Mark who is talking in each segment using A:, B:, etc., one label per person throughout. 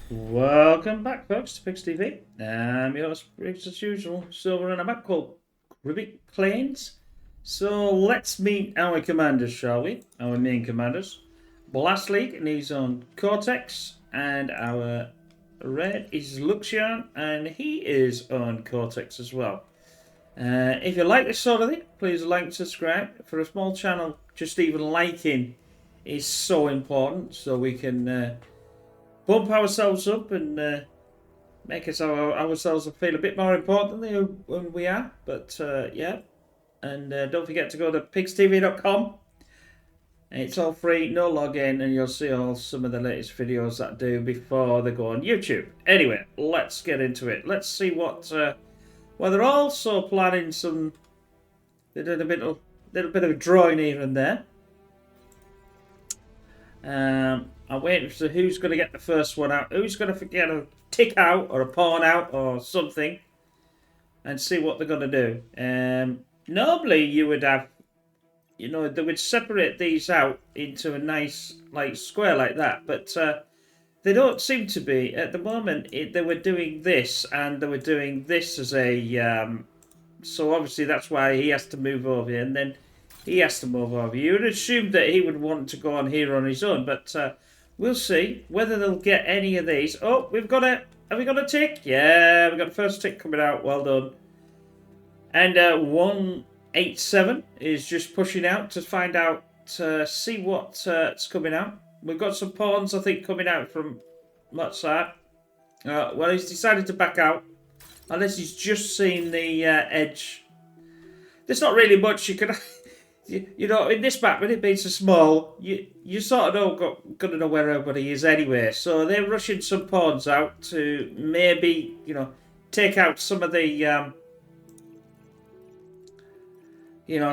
A: Welcome back, folks, to Pix TV. I'm your host, Briggs, as usual, so we're on a map called Crubick Plains. So let's meet our commanders, shall we? Our main commanders. Blast League, and he's on Cortex, and our red is Luxian, and he is on Cortex as well. If you like this sort of thing, please like and subscribe. For a small channel, just even liking is so important, so we can bump ourselves up and make ourselves feel a bit more important than we are. But yeah, and don't forget to go to pigstv.com. It's all free, no login, and you'll see some of the latest videos that I do before they go on YouTube. Anyway, let's get into it. Let's see what. Well, they're also planning some. They did a little bit of drawing here and there. I'm waiting to see who's going to get the first one out. Who's going to get a tick out or a pawn out or something, and see what they're going to do. Normally, you would have, they would separate these out into a nice square like that, but they don't seem to be at the moment. They were doing this and they were doing this as a. So obviously that's why he has to move over here, and then he has to move over. You would assume that he would want to go on here on his own, but we'll see whether they'll get any of these. Oh, we've got a. Have we got a tick? Yeah, we've got the first tick coming out. Well done. And 187 is just pushing out to find out, see what's coming out. We've got some pawns, I think, coming out from Mozart. Well, he's decided to back out. Unless he's just seen the edge. There's not really much you can... in this map, when it being so small, you sort of got to know where everybody is anyway. So they're rushing some pawns out to maybe, take out some of the...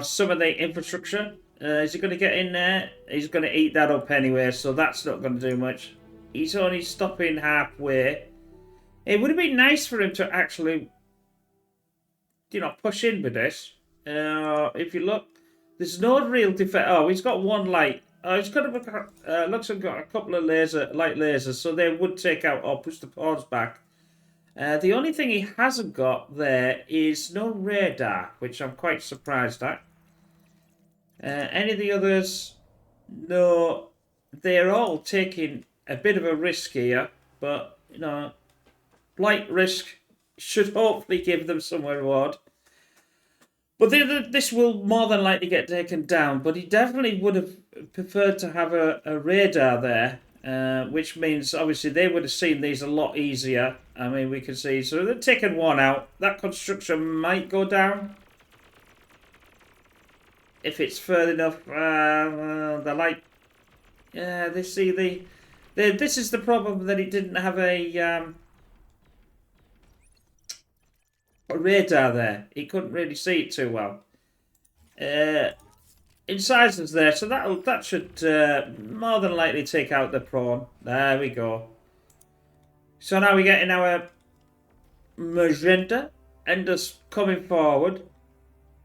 A: some of the infrastructure. Is he going to get in there? He's going to eat that up anyway, so that's not going to do much. He's only stopping halfway. It would have been nice for him to actually, push in with this. If you look, there's no real defense. Oh, he's got one light. He's got looks like got a couple of light lasers, so they would take out or push the pawns back. The only thing he hasn't got there is no radar, which I'm quite surprised at. Any of the others, no, they're all taking a bit of a risk here, but, light risk should hopefully give them some reward. But this will more than likely get taken down, but he definitely would have preferred to have a radar there, which means obviously they would have seen these a lot easier. I mean, we can see, so they're taking one out. That construction might go down. If it's further enough, the light. Yeah, they see this is the problem, that he didn't have a radar there. He couldn't really see it too well. Incisors there, so that should more than likely take out the prawn. There we go. So now we're getting our magenta and just coming forward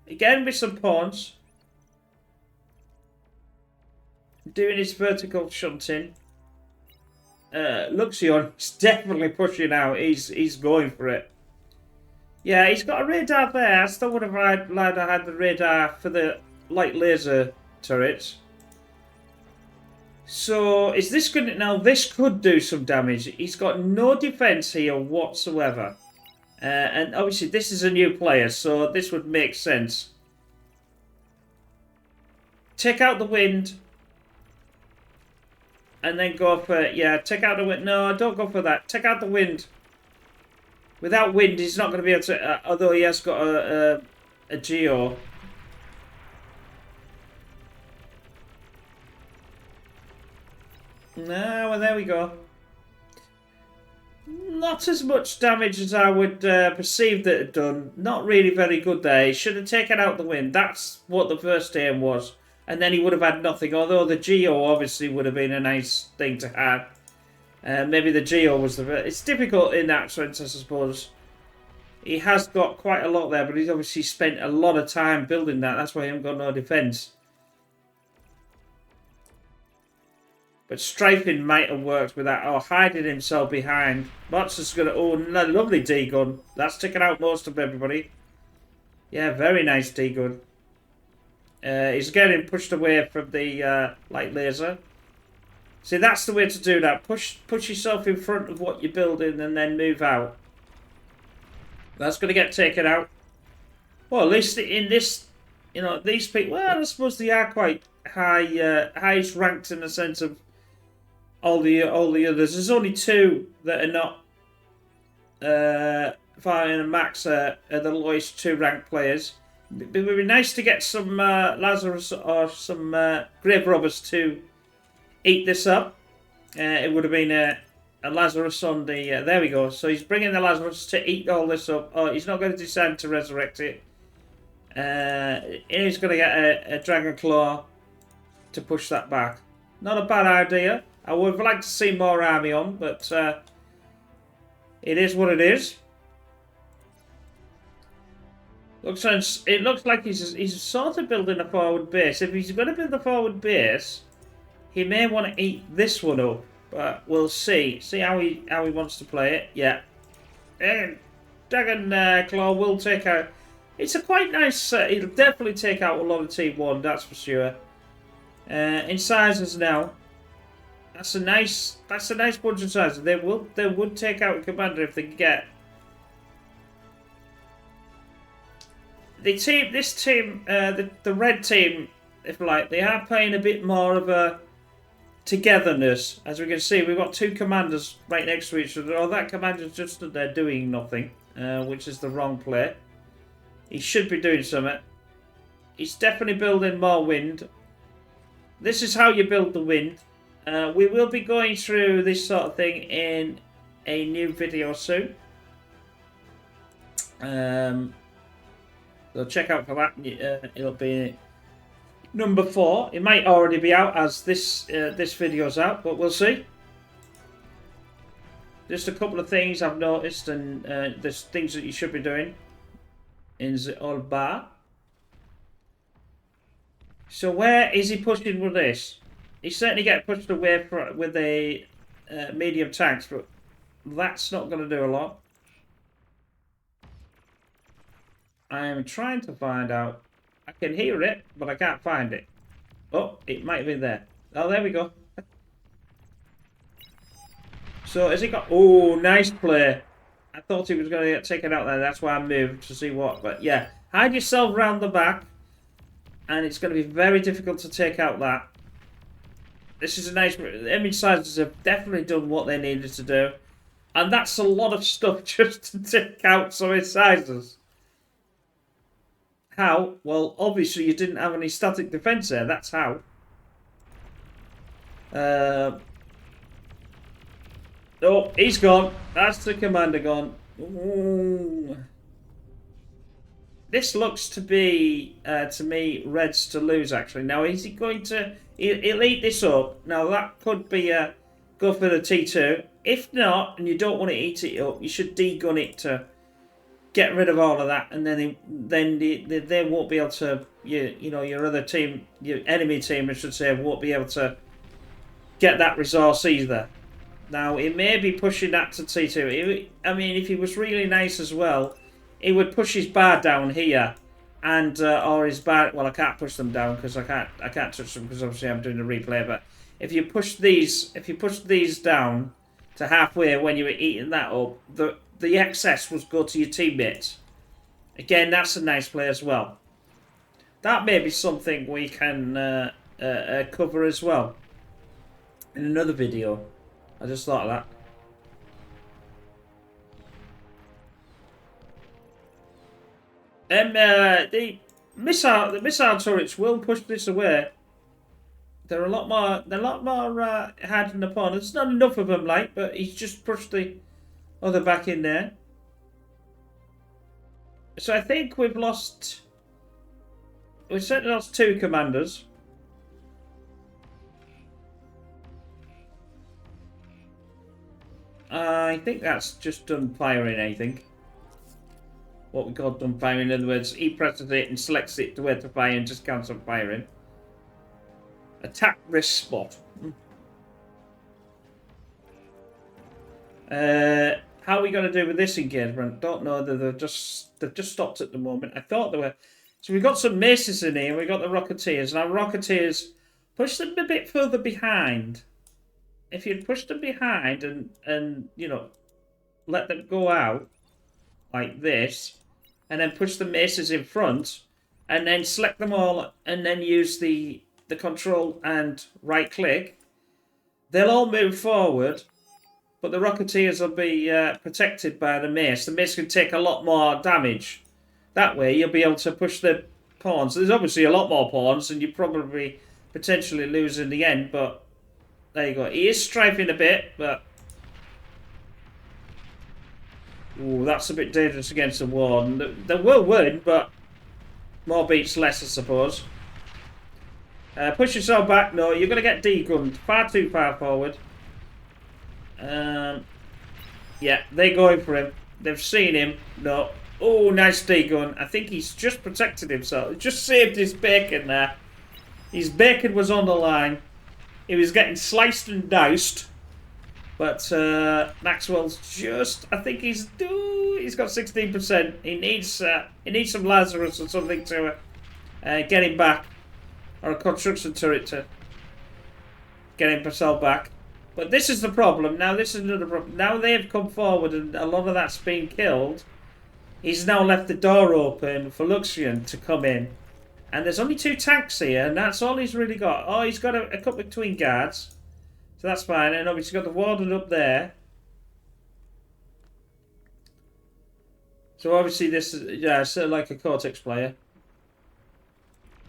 A: again with some pawns. Doing his vertical shunting. Luxion is definitely pushing out. He's going for it. Yeah, he's got a radar there. I still would have liked to have the radar for the light laser turrets. So is this going to... Now this could do some damage. He's got no defense here whatsoever. And obviously this is a new player, so this would make sense. Take out the wind. And then go for... Yeah, take out the wind. No, don't go for that. Take out the wind. Without wind, he's not going to be able to... although he has got a geo. No, well, there we go. Not as much damage as I would perceive that it had done. Not really very good there. He should have taken out the wind. That's what the first aim was. And then he would have had nothing. Although the geo obviously would have been a nice thing to have. Maybe the geo was the... It's difficult in that sense, I suppose. He has got quite a lot there, but he's obviously spent a lot of time building that. That's why he hasn't got no defence. But strafing might have worked with that. Oh, hiding himself behind. Monster's going to... Oh, lovely D-gun. That's taken out most of everybody. Yeah, very nice D-gun. He's getting pushed away from the light laser. See, that's the way to do that. Push yourself in front of what you're building and then move out. That's going to get taken out. Well, at least in this, you know, these people... Well, I suppose they are quite high, highest ranked in the sense of all the others. There's only 2 that are not firing and Max are the lowest 2 ranked players. It would be nice to get some Lazarus or some grave robbers to eat this up. It would have been a Lazarus on the... there we go. So he's bringing the Lazarus to eat all this up. Oh, he's not going to decide to resurrect it. He's going to get a Dragon Claw to push that back. Not a bad idea. I would like to see more army on, but it is what it is. It looks like he's sort of building a forward base. If he's going to build a forward base, he may want to eat this one up, but we'll see. See how he wants to play it. Yeah, Dragon Claw will take out. It's a quite nice. It'll definitely take out a lot of Team 1. That's for sure. In sizes now, that's a nice bunch of sizes. They would take out a commander if they could get. This team, the red team, if you like, they are playing a bit more of a togetherness. As we can see, we've got 2 commanders right next to each other. Oh, that commander's just stood there doing nothing, which is the wrong play. He should be doing something. He's definitely building more wind. This is how you build the wind. We will be going through this sort of thing in a new video soon. So check out for that. It'll be number 4. It might already be out as this video's out, but we'll see. Just a couple of things I've noticed, and there's things that you should be doing in the old bar. So where is he pushing with this? He's certainly getting pushed away with a medium tanks, but that's not going to do a lot. I am trying to find out. I can hear it, but I can't find it. Oh, it might have been there. Oh, there we go. So has he got... Oh, nice play. I thought he was going to get taken out there. That's why I moved to see what. But yeah, hide yourself round the back. And it's going to be very difficult to take out that. This is a nice... Image sizes have definitely done what they needed to do. And that's a lot of stuff just to take out some incisors. How? Well, obviously you didn't have any static defense there. That's how. Oh, he's gone. That's the commander gone. Ooh. This looks to be, to me, Reds to lose, actually. Now, is he going to... He'll eat this up. Now, that could be go for the T2. If not, and you don't want to eat it up, you should de-gun it to get rid of all of that. And then they won't be able to... You know, your other team, your enemy team, I should say, won't be able to get that resource either. Now, he may be pushing that to T2. I mean, if he was really nice as well... He would push his bar down here, and or his bar. Well, I can't push them down because I can't touch them because obviously I'm doing a replay. But if you push these down to halfway when you were eating that up, the excess would go to your teammates. Again, that's a nice play as well. That may be something we can cover as well in another video. I just thought of that. The missile turrets will push this away. They're a lot more hardened upon. There's not enough of them, like, but he's just pushed the other back in there. So I think we've certainly lost 2 commanders. I think that's just done firing, I think. What we call done firing. In other words, he presses it and selects it to where to fire and just counts on firing. Attack risk spot. How are we going to do with this engagement? Don't know. They've just stopped at the moment. I thought they were. So we've got some maces in here. We've got the Rocketeers. Now Rocketeers, push them a bit further behind. If you'd push them behind and you know, let them go out like this, and then push the maces in front, and then select them all, and then use the control and right click, they'll all move forward. But the Rocketeers will be protected by the mace. The mace can take a lot more damage. That way, you'll be able to push the pawns. There's obviously a lot more pawns, and you probably potentially lose in the end. But there you go. He is striping a bit, but ooh, that's a bit dangerous against the Warden. They will win, but more beats less, I suppose. Push yourself back. No, you're going to get degunned. Far too far forward. Yeah, they're going for him. They've seen him. No. Oh, nice degun. I think he's just protected himself. He just saved his bacon there. His bacon was on the line. He was getting sliced and diced. But Maxwell's just... I think he's got 16%. He needs some Lazarus or something to get him back. Or a construction turret to get himself back. But this is the problem. Now this is another problem. Now they've come forward and a lot of that's been killed. He's now left the door open for Luxian to come in. And there's only 2 tanks here, and that's all he's really got. Oh, he's got a couple of twin guards. So that's fine. And obviously got the Warden up there. So obviously this is, yeah, sort of like a Cortex player.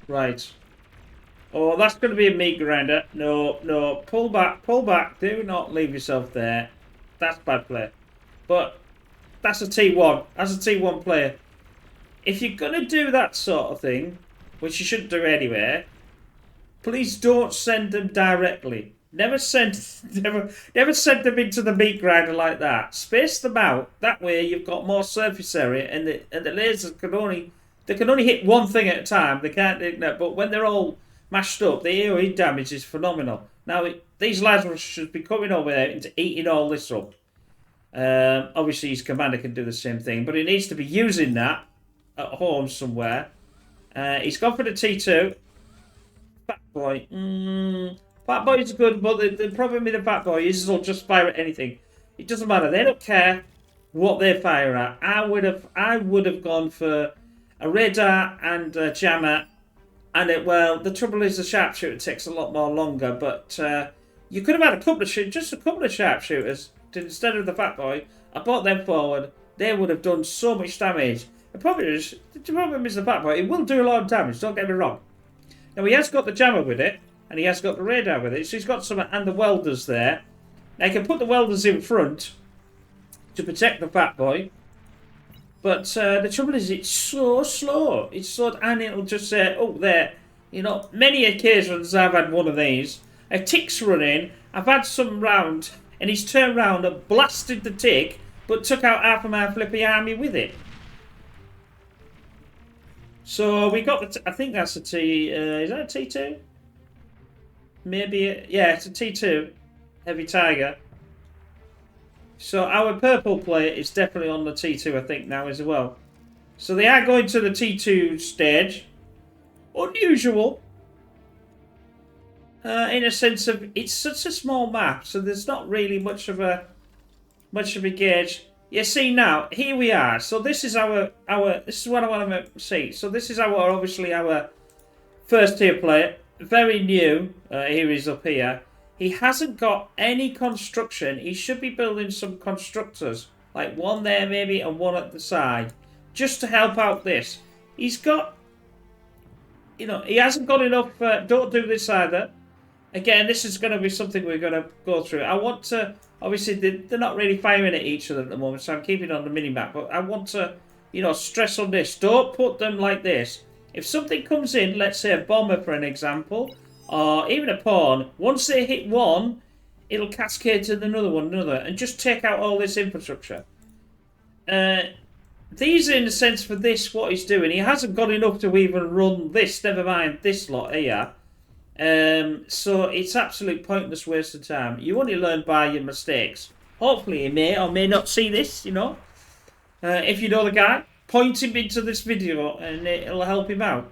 A: Right. Oh, that's going to be a meat grinder. No, no. Pull back, pull back. Do not leave yourself there. That's bad play. But that's a T1. That's a T1 player. If you're going to do that sort of thing, which you shouldn't do anyway, please don't send them directly. Never send them into the meat grinder like that. Space them out. That way you've got more surface area, and the lasers can only hit one thing at a time. They can't do that. But when they're all mashed up, the AoE damage is phenomenal. Now these Lazarus should be coming over there and eating all this up. Obviously his commander can do the same thing, but he needs to be using that at home somewhere. He's gone for the T2. Fatboy. Fatboy is good, but the problem with the Fatboy is he'll just fire at anything. It doesn't matter. They don't care what they fire at. I would have gone for a radar and a jammer. And well, the trouble is the sharpshooter takes a lot more longer. But you could have had just a couple of sharpshooters instead of the Fatboy. I brought them forward. They would have done so much damage. The problem is the Fatboy. It will do a lot of damage. Don't get me wrong. Now he has got the jammer with it. And he has got the radar with it. So he's got some, and the welders there. Now he can put the welders in front to protect the Fatboy. But the trouble is it's so slow. It's slow, and it'll just say, oh, there. You know, many occasions I've had one of these. A tick's running. I've had some round, and he's turned round and blasted the tick, but took out half of my flippy army with it. So we got the, I think that's a T, is that a T2? Maybe, yeah, it's a T2, Heavy Tiger. So our purple player is definitely on the T2, I think, now as well. So they are going to the T2 stage. Unusual. In a sense of, it's such a small map, so there's not really much of a gauge. You see now, here we are. So this is this is what I want to see. So this is obviously our first tier player. Very new. Here he's up here. He hasn't got any construction. He should be building some constructors. Like one there maybe and one at the side. Just to help out this. He's got... You know, he hasn't got enough... don't do this either. Again, this is going to be something we're going to go through. I want to... Obviously, they're not really firing at each other at the moment, so I'm keeping it on the mini-map. But I want to, you know, stress on this. Don't put them like this. If something comes in, let's say a bomber for an example, or even a pawn, once they hit one, it'll cascade to another one, and just take out all this infrastructure. These, in a sense, for this, what he's doing, he hasn't got enough to even run this, never mind this lot here. So it's absolute pointless waste of time. You only learn by your mistakes. Hopefully he may or may not see this, you know. If you know the guy, point him into this video and it'll help him out.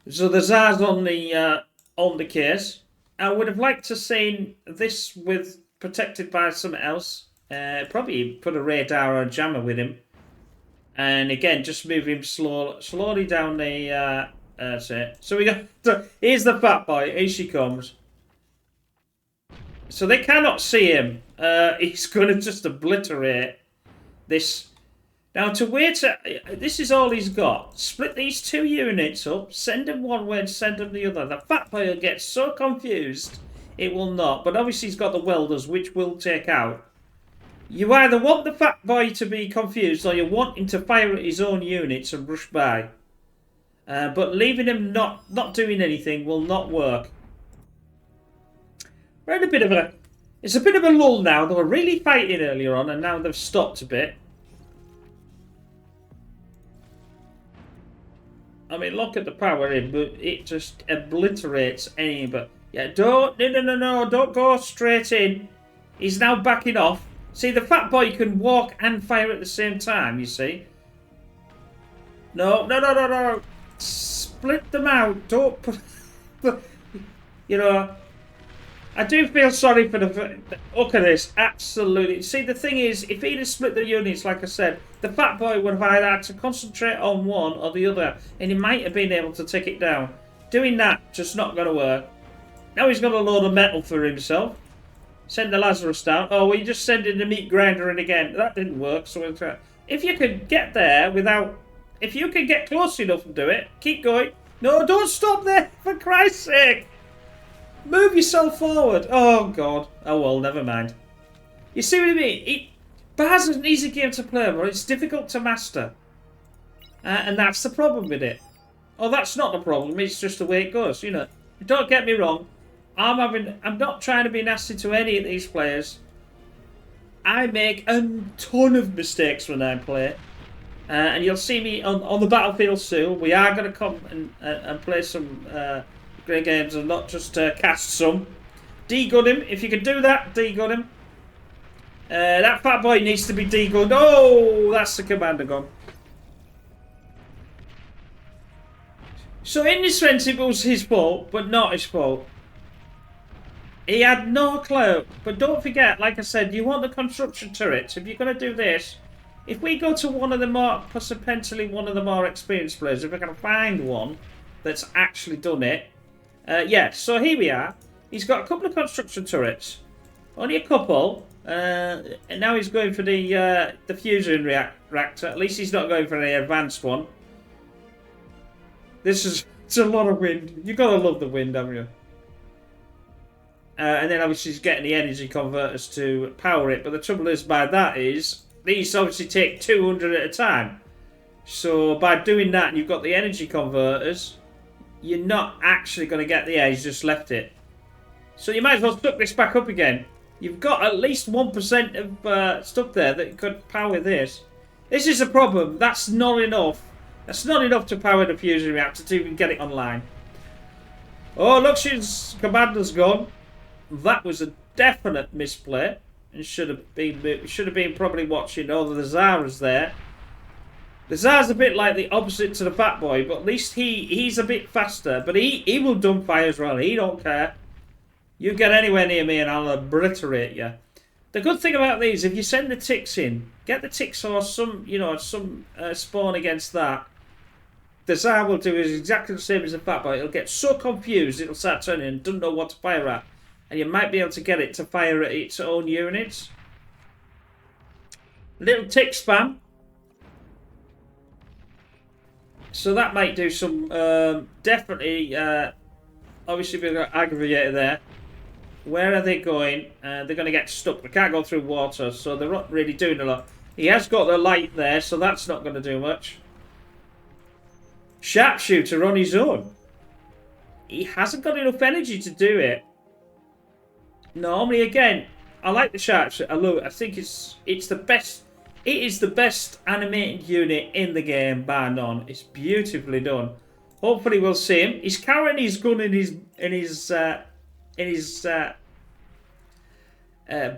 A: So the Tsar's on the case. I would have liked to seen this with protected by something else. Probably put a radar or a jammer with him. And again, just move him slowly down the... that's it. So we got... Here's the Fatboy. Here she comes. So they cannot see him. He's going to just obliterate this. Now, to wait... This is all he's got. Split these two units up. Send him one way and send him the other. The Fatboy will get so confused, it will not. But obviously he's got the welders, which will take out. You either want the Fatboy to be confused or you want him to fire at his own units and rush by. But leaving him not doing anything will not work. We're in a bit of a... It's a bit of a lull now. They were really fighting earlier on and now they've stopped a bit. I mean, look at the power in, but it just obliterates any... But yeah, no, don't go straight in. He's now backing off. See, the Fatboy can walk and fire at the same time, you see. No. Split them out. Don't put... You know... I do feel sorry for the... Look at this. Absolutely. See, the thing is, if he'd have split the units, like I said, the Fatboy would have either had to concentrate on one or the other, and he might have been able to take it down. Doing that, just not going to work. Now he's got a load of metal for himself. Send the Lazarus down. Oh, we just send in the meat grinder in again. That didn't work. So if you could get there without... If you can get close enough and do it, keep going. No, don't stop there, for Christ's sake. Move yourself forward. Oh, God. Oh, well, never mind. You see what I mean? Bars is an easy game to play, but it's difficult to master. And that's the problem with it. Oh, that's not the problem. It's just the way it goes, you know. Don't get me wrong. I'm not trying to be nasty to any of these players. I make a ton of mistakes when I play. And you'll see me on the battlefield soon. We are going to come and play some great games and not just cast some. De-gun him. If you can do that, de-gun him. That Fatboy needs to be de-gunned. Oh, that's the commander gun. So in this sense, it was his fault, but not his fault. He had no clue. But don't forget, like I said, you want the construction turrets. If you're going to do this, if we go to one of the more, potentially one of the more experienced players, if we can find one that's actually done it. Yeah, so here we are. He's got a couple of construction turrets. Only a couple. And now he's going for the fusion reactor. At least he's not going for any advanced one. It's a lot of wind. You've got to love the wind, haven't you? And then obviously he's getting the energy converters to power it. But the trouble is by that is, these obviously take 200 at a time. So by doing that and you've got the energy converters, you're not actually going to get the... Yeah, he's just left it. So you might as well stuck this back up again. You've got at least 1% of stuff there that could power this. This is a problem. That's not enough. That's not enough to power the fusion reactor to even get it online. Oh, look, she's commander's gone. That was a definite misplay. And should have been probably watching. Oh, the Tsar's there. The Tsar's a bit like the opposite to the Fatboy, but at least he's a bit faster. But he will dump fire as well. He don't care. You get anywhere near me and I'll obliterate you. The good thing about these, if you send the ticks in, get the ticks or some spawn against that. The Tsar will do is exactly the same as the Fatboy. It'll get so confused it'll start turning and doesn't know what to fire at. And you might be able to get it to fire at its own units. Little tick spam. So that might do some... definitely... obviously we've got aggravator there. Where are they going? They're going to get stuck. They can't go through water, so they're not really doing a lot. He has got the light there, so that's not going to do much. Sharpshooter on his own. He hasn't got enough energy to do it. Normally, again, I like the sharpshooter. Look, I think it's the best. It is the best animated unit in the game, bar none. It's beautifully done. Hopefully, we'll see him. He's carrying his gun in his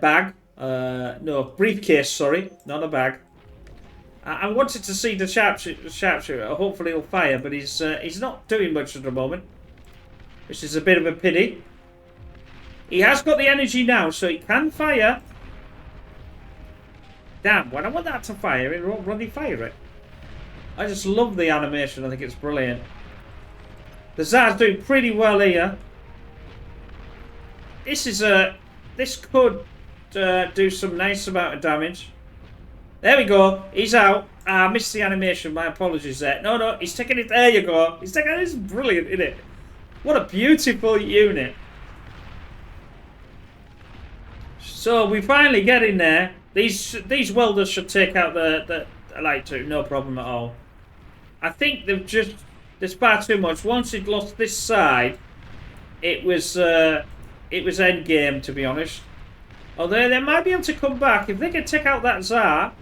A: bag. No, briefcase, sorry. Not a bag. I wanted to see the sharpshooter. Hopefully he'll fire, but he's not doing much at the moment. Which is a bit of a pity. He has got the energy now, so he can fire. Damn, when I want that to fire, it won't bloody fire it. I just love the animation. I think it's brilliant. The Tsar's doing pretty well here. This could do some nice amount of damage. There we go. He's out. I missed the animation. My apologies there. No, he's taking it. There you go. He's taking it. It's brilliant, isn't it? What a beautiful unit. So we finally get in there. These welders should take out the light too. No problem at all. I think they've just... There's far too much. Once he'd lost this side, it was end game, to be honest. Although they might be able to come back if they can take out that Tsar.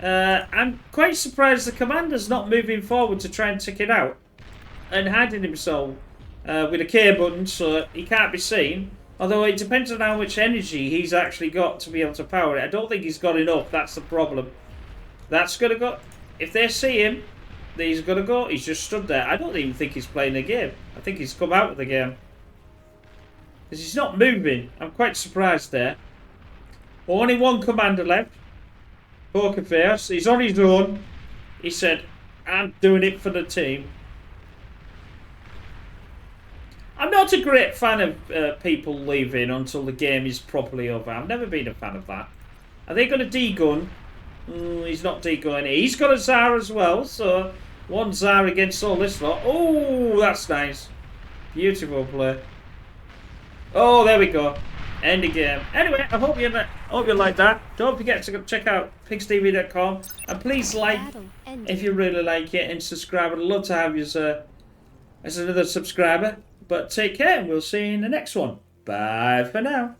A: I'm quite surprised the commander's not moving forward to try and take it out and hiding himself with a K button so he can't be seen. Although it depends on how much energy he's actually got to be able to power it. I don't think he's got enough. That's the problem. That's gonna go. If they see him, he's gonna go. He's just stood there. I don't even think he's playing a game. I think he's come out of the game. Because he's not moving. I'm quite surprised there. Only one commander left. Poker face. He's on his own. He said, I'm doing it for the team. I'm not a great fan of people leaving until the game is properly over. I've never been a fan of that. Are they going to de-gun? He's not de-gunning. He's got a Tsar as well, so one Tsar against all this lot. Oh, that's nice. Beautiful play. Oh, there we go. End of game. Anyway, I hope you like that. Don't forget to check out pigstv.com and please like if you really like it and subscribe. I'd love to have you as another subscriber. But take care and we'll see you in the next one. Bye for now.